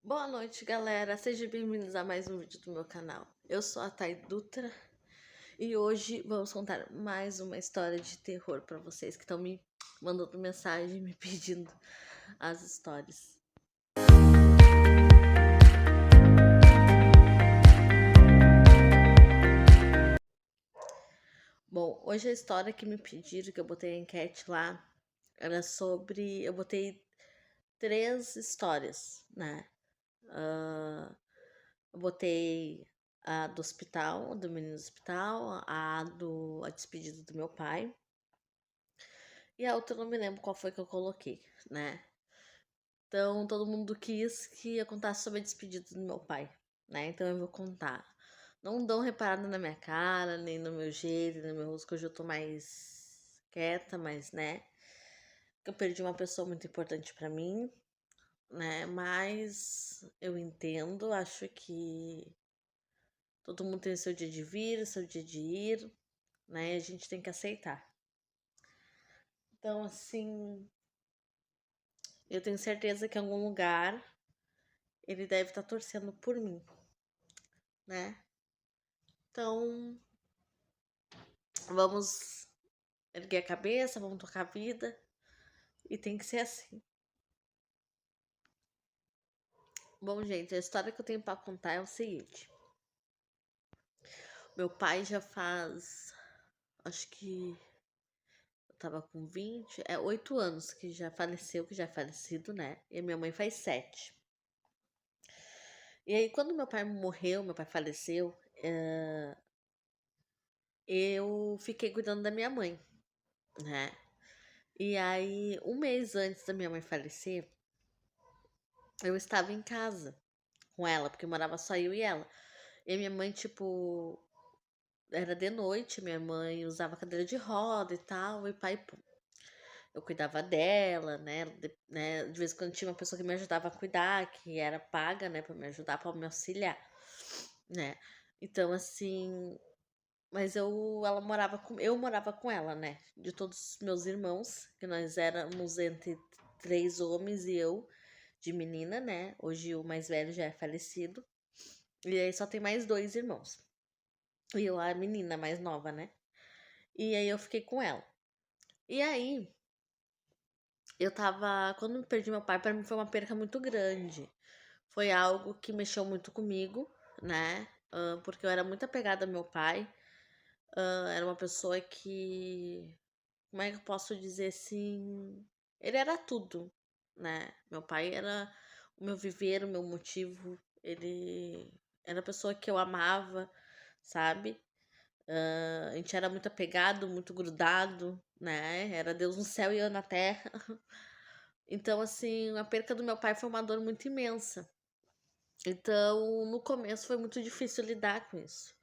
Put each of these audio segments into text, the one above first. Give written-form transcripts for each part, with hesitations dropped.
Boa noite, galera. Sejam bem-vindos a mais um vídeo do meu canal. Eu sou a Thay Dutra e hoje vamos contar mais uma história de terror para vocês que estão me mandando mensagem, me pedindo as histórias. Bom, hoje a história que me pediram, que eu botei a enquete lá, era sobre. Eu botei 3 histórias, né? Eu botei a do hospital, do menino do hospital, a despedida do meu pai. E a outra eu não me lembro qual foi que eu coloquei, né? Então todo mundo quis que eu contasse sobre a despedida do meu pai, né? Então eu vou contar. Não dão reparada na minha cara, nem no meu jeito, nem no meu rosto, que hoje eu tô mais quieta, mas, né? Que eu perdi uma pessoa muito importante pra mim, né? Mas eu entendo, acho que todo mundo tem o seu dia de vir, o seu dia de ir, né? A gente tem que aceitar. Então, assim, eu tenho certeza que em algum lugar ele deve estar torcendo por mim, né? Então, vamos erguer a cabeça, vamos tocar a vida e tem que ser assim. Bom, gente, a história que eu tenho para contar é o seguinte: meu pai já faz, acho que eu tava com 8 anos que já faleceu, que já é falecido, né? E minha mãe faz 7. E aí, quando meu pai morreu, meu pai faleceu, eu fiquei cuidando da minha mãe, né? E aí, um mês antes da minha mãe falecer, eu estava em casa com ela, porque morava só eu e ela. E minha mãe, tipo, era de noite, minha mãe usava cadeira de roda e tal, e pai, pô. Eu cuidava dela, de vez em quando tinha uma pessoa que me ajudava a cuidar, que era paga, né, pra me ajudar, pra me auxiliar, né. Então, assim, mas eu morava com ela, né, de todos os meus irmãos, que nós éramos entre 3 homens e eu, de menina, né, hoje o mais velho já é falecido, e aí só tem mais 2 irmãos. E eu, a menina mais nova, né? E aí eu fiquei com ela. E aí, eu tava. Quando eu perdi meu pai, pra mim foi uma perca muito grande. Foi algo que mexeu muito comigo, né? Porque eu era muito apegada ao meu pai. Era uma pessoa que. Como é que eu posso dizer assim? Ele era tudo, né? Meu pai era o meu viver, o meu motivo. Ele era a pessoa que eu amava, sabe? A gente era muito apegado, muito grudado, né? Era Deus no céu e eu na terra. Então, assim, a perca do meu pai foi uma dor muito imensa. Então, no começo foi muito difícil lidar com isso.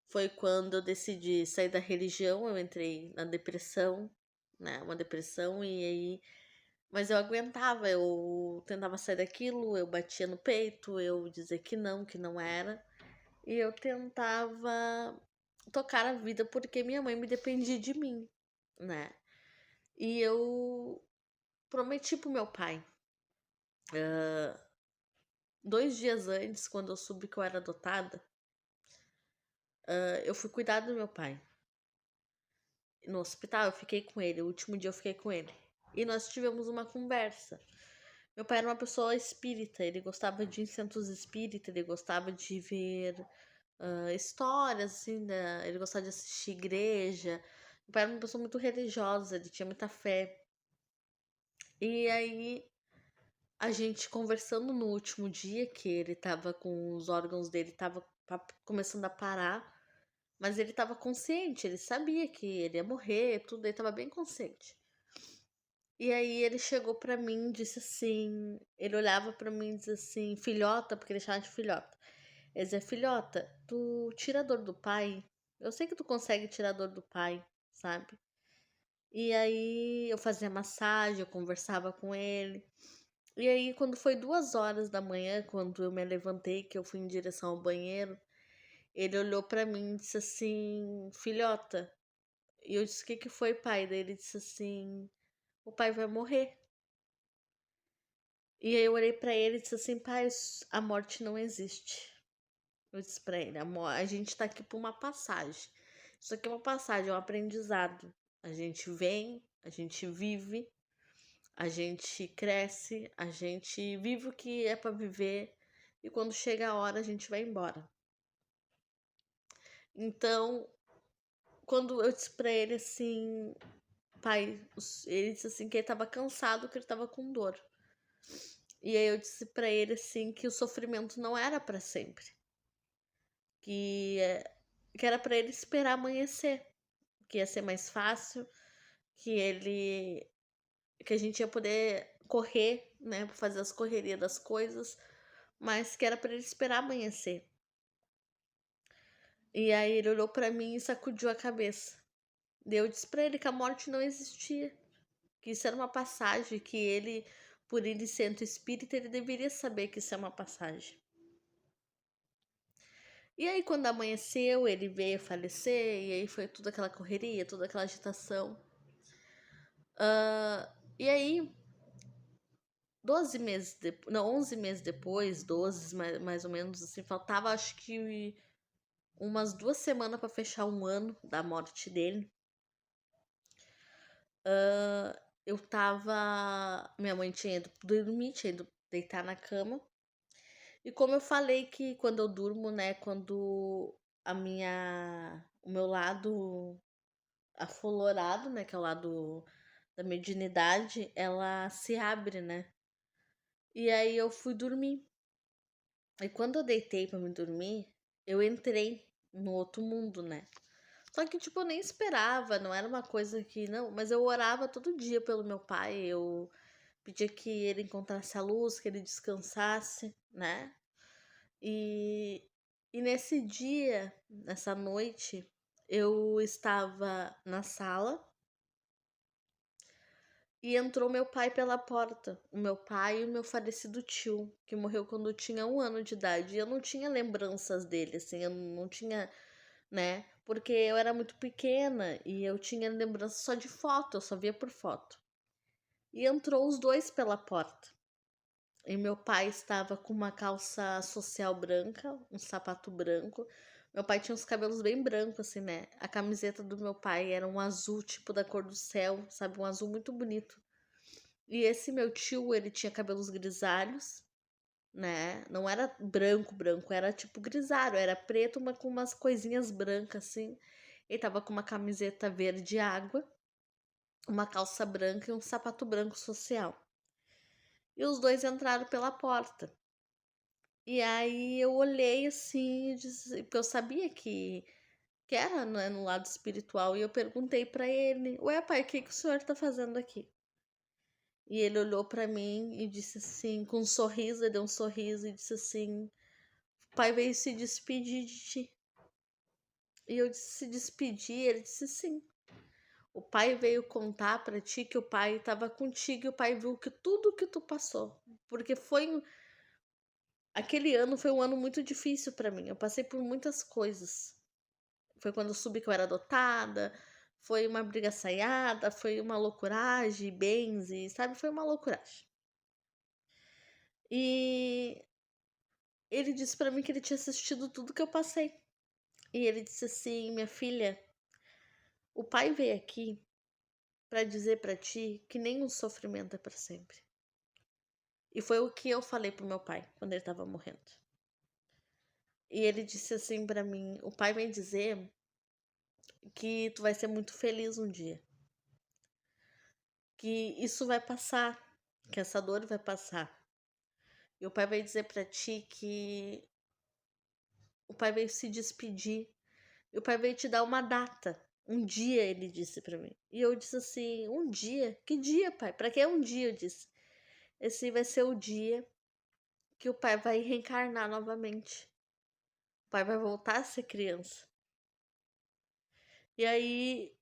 Foi quando eu decidi sair da religião, eu entrei na depressão, né? Uma depressão, e aí. Mas eu aguentava, eu tentava sair daquilo, eu batia no peito, eu dizia que não era. E eu tentava tocar a vida porque minha mãe me dependia de mim, né? E eu prometi pro meu pai, 2 dias antes, quando eu soube que eu era adotada, eu fui cuidar do meu pai. No hospital, eu fiquei com ele. O último dia eu fiquei com ele. E nós tivemos uma conversa. Meu pai era uma pessoa espírita, ele gostava de centros espírita, ele gostava de ver histórias, assim, ele gostava de assistir igreja. Meu pai era uma pessoa muito religiosa, ele tinha muita fé. E aí, a gente conversando no último dia, que ele tava com os órgãos dele, tava começando a parar, mas ele tava consciente, ele sabia que ele ia morrer, tudo, ele tava bem consciente. E aí ele chegou pra mim e disse assim, ele olhava pra mim e disse assim, filhota, porque ele chamava de filhota. Ele dizia, filhota, tu tira a dor do pai? Eu sei que tu consegue tirar a dor do pai, sabe? E aí eu fazia massagem, eu conversava com ele. E aí, quando foi 2 horas da manhã, quando eu me levantei, que eu fui em direção ao banheiro, ele olhou pra mim e disse assim, filhota. E eu disse, o que que foi, pai? Daí ele disse assim, o pai vai morrer. E aí eu olhei pra ele e disse assim: pai, a morte não existe. Eu disse pra ele: a gente tá aqui por uma passagem. Isso aqui é uma passagem, é um aprendizado. A gente vem, a gente vive, a gente cresce, a gente vive o que é pra viver. E quando chega a hora, a gente vai embora. Então, quando eu disse pra ele assim, pai, ele disse assim que ele tava cansado, que ele tava com dor. E aí eu disse pra ele assim que o sofrimento não era pra sempre, que que era pra ele esperar amanhecer, que ia ser mais fácil, que ele que a gente ia poder correr, né, fazer as correrias das coisas, mas que era pra ele esperar amanhecer. E aí ele olhou pra mim e sacudiu a cabeça. Daí eu disse pra ele que a morte não existia, que isso era uma passagem, que ele, por ele sendo espírita, ele deveria saber que isso é uma passagem. E aí, quando amanheceu, ele veio a falecer, e aí foi toda aquela correria, toda aquela agitação. E aí, 12 meses depois, não, 11 meses depois, 12 mais ou menos, assim, faltava acho que umas 2 semanas para fechar um ano da morte dele. Eu tava. Minha mãe tinha ido dormir, tinha ido deitar na cama. E como eu falei que quando eu durmo, né, quando o meu lado aflorado, né, que é o lado da mediunidade, ela se abre, né? E aí eu fui dormir. E quando eu deitei pra me dormir, eu entrei no outro mundo, né? Só que, tipo, eu nem esperava, não era uma coisa que. Não, mas eu orava todo dia pelo meu pai, eu pedia que ele encontrasse a luz, que ele descansasse, né? E, e nesse dia, nessa noite, eu estava na sala e entrou meu pai pela porta. O meu pai e o meu falecido tio, que morreu quando eu tinha 1 ano de idade. E eu não tinha lembranças dele, assim, eu não tinha, né? Porque eu era muito pequena e eu tinha lembrança só de foto, eu só via por foto. E entrou os dois pela porta. E meu pai estava com uma calça social branca, um sapato branco. Meu pai tinha os cabelos bem brancos, assim, né? A camiseta do meu pai era um azul, tipo da cor do céu, sabe? Um azul muito bonito. E esse meu tio, ele tinha cabelos grisalhos, né? Não era branco, branco, era tipo grisalho, era preto, mas com umas coisinhas brancas, assim. Ele tava com uma camiseta verde água, uma calça branca e um sapato branco social. E os dois entraram pela porta. E aí eu olhei assim, porque eu sabia que era, né, no lado espiritual, e eu perguntei pra ele: Ué, pai, o que o senhor tá fazendo aqui? E ele olhou pra mim e disse assim, com um sorriso, ele deu um sorriso e disse assim: o pai veio se despedir de ti. E eu disse: se despedir? Ele disse sim. O pai veio contar pra ti que o pai estava contigo e o pai viu que tudo que tu passou. Porque aquele ano foi um ano muito difícil pra mim. Eu passei por muitas coisas. Foi quando eu soube que eu era adotada, foi uma briga saiada, foi uma loucuragem, bens e, sabe, foi uma loucuragem. E ele disse pra mim que ele tinha assistido tudo que eu passei. E ele disse assim: minha filha, o pai veio aqui pra dizer pra ti que nenhum sofrimento é pra sempre. E foi o que eu falei pro meu pai quando ele tava morrendo. E ele disse assim pra mim: o pai vem dizer que tu vai ser muito feliz um dia. Que isso vai passar, que essa dor vai passar. E o pai vai dizer pra ti que o pai veio se despedir. E o pai veio te dar uma data. Um dia, ele disse pra mim. E eu disse assim: um dia? Que dia, pai? Pra que um dia? Eu disse: esse vai ser o dia que o pai vai reencarnar novamente. O pai vai voltar a ser criança. E aí,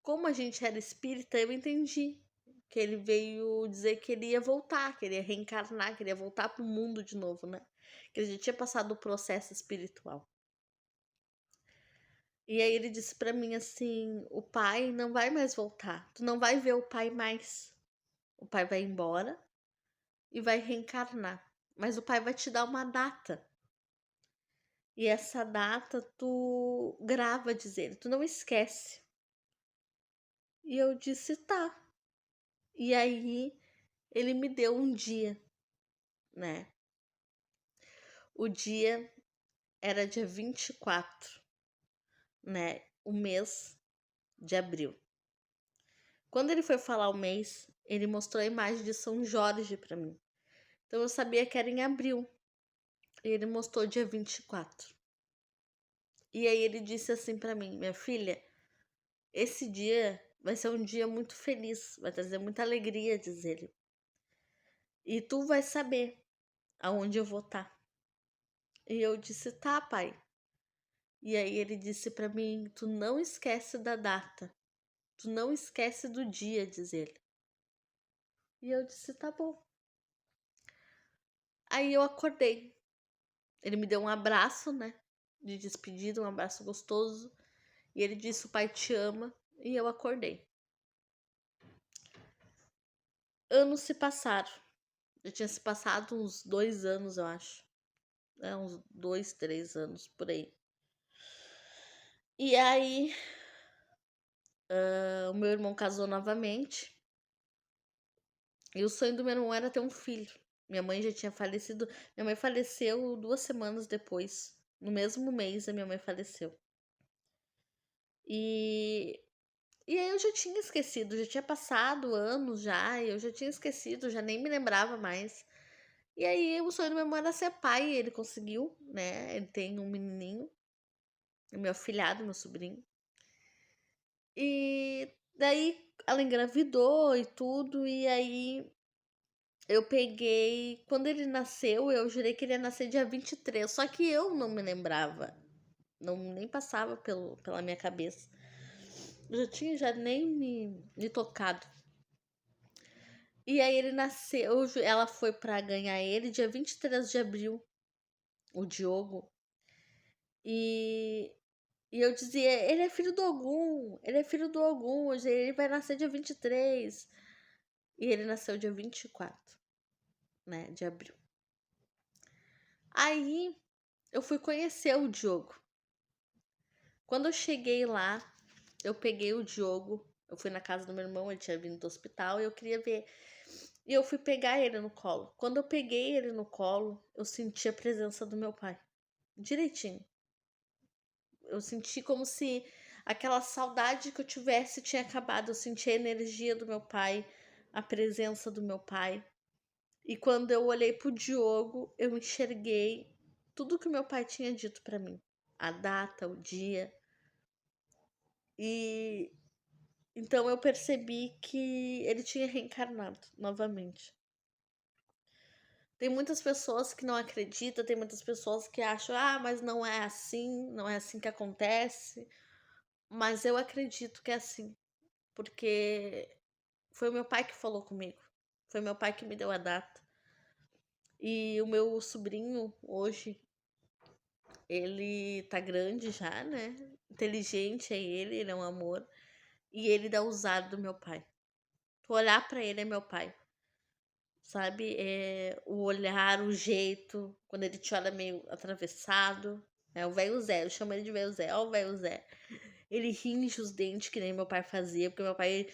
como a gente era espírita, eu entendi que ele veio dizer que ele ia voltar, que ele ia reencarnar, que ele ia voltar pro mundo de novo, né? Que ele já tinha passado o processo espiritual. E aí ele disse pra mim assim: o pai não vai mais voltar. Tu não vai ver o pai mais. O pai vai embora e vai reencarnar. Mas o pai vai te dar uma data. E essa data tu grava, diz ele, tu não esquece. E eu disse, tá. E aí ele me deu um dia, né? O dia era dia 24, né? O mês de abril. Quando ele foi falar o mês, ele mostrou a imagem de São Jorge pra mim. Então eu sabia que era em abril. E ele mostrou dia 24. E aí ele disse assim pra mim, minha filha, esse dia vai ser um dia muito feliz, vai trazer muita alegria, diz ele. E tu vai saber aonde eu vou estar. E eu disse, tá, pai. E aí ele disse pra mim, tu não esquece da data. Tu não esquece do dia, diz ele. E eu disse, tá bom. Aí eu acordei. Ele me deu um abraço, né? De despedida, um abraço gostoso. E ele disse, o pai te ama. E eu acordei. Anos se passaram. Já tinha se passado uns 2 anos, eu acho. Uns 2, 3 anos, por aí. E aí, o meu irmão casou novamente. E o sonho do meu irmão era ter um filho. Minha mãe já tinha falecido. Minha mãe faleceu 2 semanas depois. No mesmo mês, a minha mãe faleceu. E, e aí eu já tinha esquecido. Já tinha passado anos já. E eu já tinha esquecido. Já nem me lembrava mais. E aí o sonho do meu irmão era ser pai. E ele conseguiu, né? Ele tem um menininho. Meu afilhado, meu sobrinho. E daí ela engravidou e tudo. E aí eu peguei. Quando ele nasceu, eu jurei que ele ia nascer dia 23. Só que eu não me lembrava. Não nem passava pela minha cabeça. Eu já tinha já nem me tocado. E aí ele nasceu. Ela foi pra ganhar ele dia 23 de abril. O Diogo. E, e eu dizia, ele é filho do Ogum. Ele é filho do Ogum. Ele vai nascer dia 23. E ele nasceu dia 24, né? De abril. Aí eu fui conhecer o Diogo. Quando eu cheguei lá, eu peguei o Diogo. Eu fui na casa do meu irmão, ele tinha vindo do hospital e eu queria ver. E eu fui pegar ele no colo. Quando eu peguei ele no colo, eu senti a presença do meu pai. Direitinho. Eu senti como se aquela saudade que eu tivesse tinha acabado. Eu senti a energia do meu pai, a presença do meu pai. E quando eu olhei pro Diogo, eu enxerguei tudo que meu pai tinha dito pra mim. A data, o dia. E então eu percebi que ele tinha reencarnado novamente. Tem muitas pessoas que não acreditam, tem muitas pessoas que acham, mas não é assim, não é assim que acontece. Mas eu acredito que é assim, porque foi o meu pai que falou comigo. Foi meu pai que me deu a data. E o meu sobrinho, hoje, ele tá grande já, né? Inteligente é ele é um amor. E ele dá usar do meu pai. Tu olhar pra ele é meu pai. Sabe? É o olhar, o jeito, quando ele te olha meio atravessado. É o velho Zé, eu chamo ele de velho Zé. Ó, o velho Zé. Ele ringe os dentes que nem meu pai fazia, porque meu pai,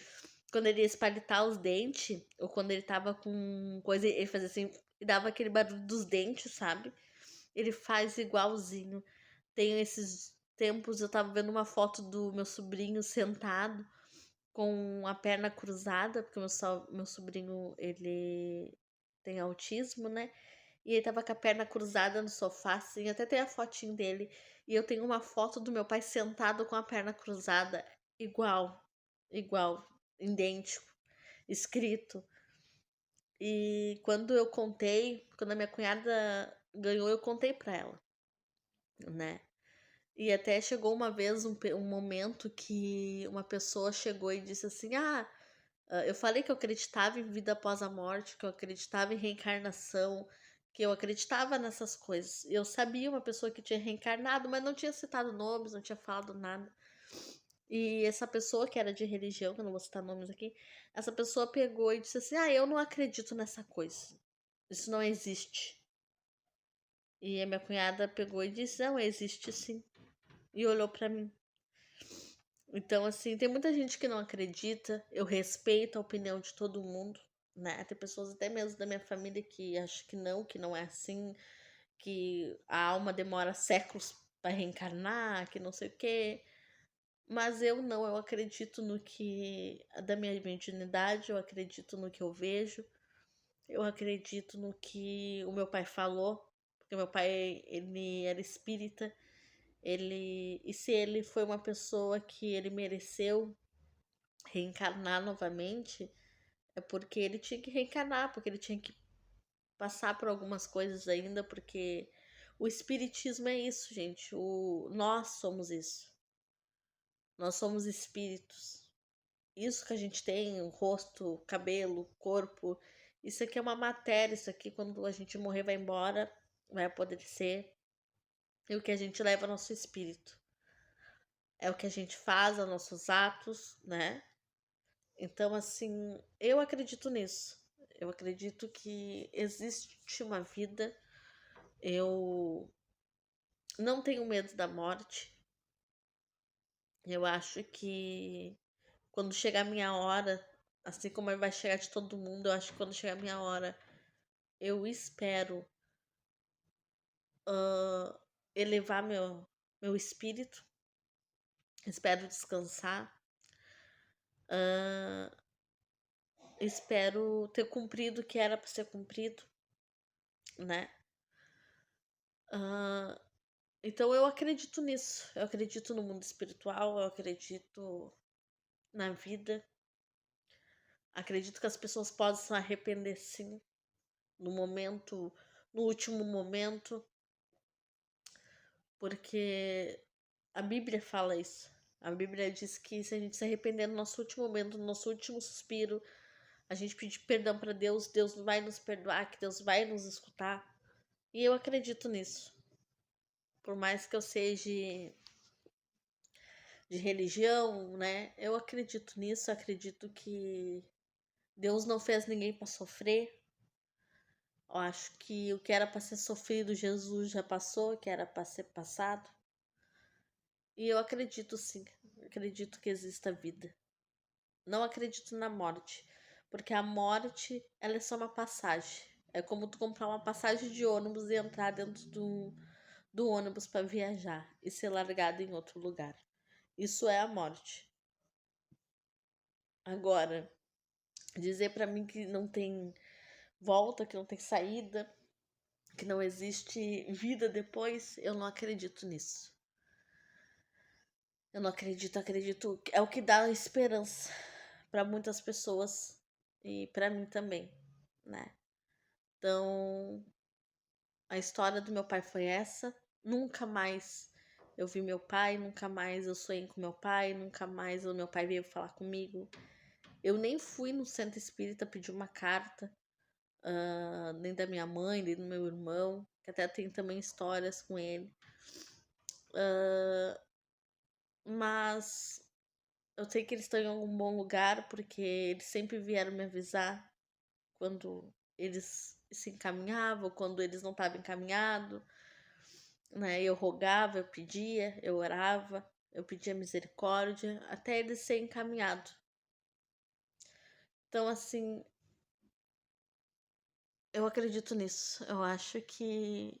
quando ele ia espalitar os dentes, ou quando ele tava com coisa, ele fazia assim, e dava aquele barulho dos dentes, sabe? Ele faz igualzinho. Tem esses tempos, eu tava vendo uma foto do meu sobrinho sentado com a perna cruzada, porque meu sobrinho, ele tem autismo, né? E ele tava com a perna cruzada no sofá, assim, até tem a fotinho dele. E eu tenho uma foto do meu pai sentado com a perna cruzada, igual, igual, idêntico, escrito. E quando eu contei, quando a minha cunhada ganhou, eu contei pra ela, né? E até chegou uma vez um momento que uma pessoa chegou e disse assim: eu falei que eu acreditava em vida após a morte, que eu acreditava em reencarnação, que eu acreditava nessas coisas. Eu sabia uma pessoa que tinha reencarnado, mas não tinha citado nomes, não tinha falado nada. E essa pessoa que era de religião, que eu não vou citar nomes aqui, essa pessoa pegou e disse assim: eu não acredito nessa coisa. Isso não existe. E a minha cunhada pegou e disse: não, existe sim. E olhou pra mim. Então, assim, tem muita gente que não acredita. Eu respeito a opinião de todo mundo, né? Tem pessoas até mesmo da minha família que acham que não é assim, que a alma demora séculos para reencarnar, que não sei o quê. Mas eu não, eu acredito no que da minha mediunidade, eu acredito no que eu vejo, eu acredito no que o meu pai falou, porque meu pai, ele era espírita, e se ele foi uma pessoa que ele mereceu reencarnar novamente, é porque ele tinha que reencarnar, porque ele tinha que passar por algumas coisas ainda, porque o espiritismo é isso, gente. Nós somos isso. Nós somos espíritos. Isso que a gente tem, o rosto, cabelo, corpo, isso aqui é uma matéria, isso aqui quando a gente morrer vai embora, vai apodrecer. E o que a gente leva é o nosso espírito. É o que a gente faz, os nossos atos, né? Então, assim, eu acredito nisso. Eu acredito que existe uma vida. Eu não tenho medo da morte. Eu acho que quando chegar a minha hora, assim como vai chegar de todo mundo, eu acho que quando chegar a minha hora, eu espero ah, elevar meu espírito, espero descansar, ah, espero ter cumprido o que era para ser cumprido, né? Ah, então eu acredito nisso, eu acredito no mundo espiritual, eu acredito na vida, acredito que as pessoas possam se arrepender sim, no momento, no último momento, porque a Bíblia fala isso. A Bíblia diz que se a gente se arrepender no nosso último momento, no nosso último suspiro, a gente pedir perdão para Deus, Deus vai nos perdoar, que Deus vai nos escutar. E eu acredito nisso. Por mais que eu seja de religião, né? Eu acredito nisso, acredito que Deus não fez ninguém para sofrer. Eu acho que o que era para ser sofrido, Jesus já passou, que era para ser passado. E eu acredito sim, acredito que exista vida. Não acredito na morte, porque a morte, ela é só uma passagem. É como tu comprar uma passagem de ônibus e entrar dentro do ônibus para viajar e ser largado em outro lugar. Isso é a morte. Agora, dizer para mim que não tem volta, que não tem saída, que não existe vida depois, eu não acredito nisso. Eu não acredito, acredito, é o que dá esperança para muitas pessoas e para mim também, né? Então, a história do meu pai foi essa. Nunca mais eu vi meu pai, nunca mais eu sonhei com meu pai, nunca mais o meu pai veio falar comigo. Eu nem fui no centro espírita pedir uma carta, nem da minha mãe, nem do meu irmão, que até tem também histórias com ele. Mas eu sei que eles estão em algum bom lugar, porque eles sempre vieram me avisar quando eles se encaminhavam, quando eles não estavam encaminhados, né? Eu rogava, eu pedia, eu orava, eu pedia misericórdia, até ele ser encaminhado. Então, assim, eu acredito nisso. Eu acho que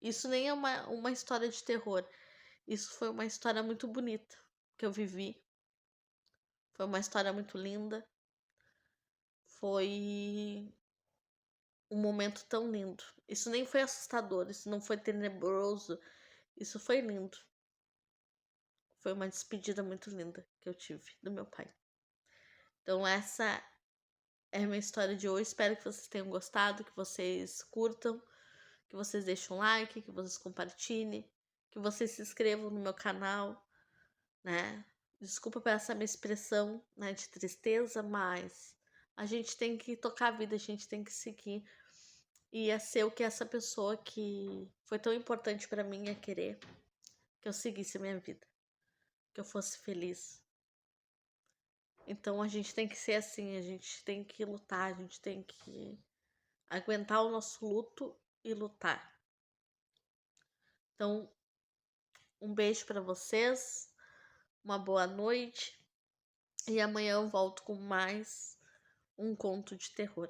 isso nem é uma história de terror. Isso foi uma história muito bonita que eu vivi. Foi uma história muito linda. Foi um momento tão lindo. Isso nem foi assustador, isso não foi tenebroso, isso foi lindo. Foi uma despedida muito linda que eu tive do meu pai. Então, essa é a minha história de hoje. Espero que vocês tenham gostado, que vocês curtam, que vocês deixem um like, que vocês compartilhem, que vocês se inscrevam no meu canal, né? Desculpa por essa minha expressão, né, de tristeza, mas a gente tem que tocar a vida, a gente tem que seguir. E ia ser o que essa pessoa que foi tão importante para mim ia querer, que eu seguisse a minha vida, que eu fosse feliz. Então a gente tem que ser assim, a gente tem que lutar, a gente tem que aguentar o nosso luto e lutar. Então, um beijo para vocês, uma boa noite e amanhã eu volto com mais um conto de terror.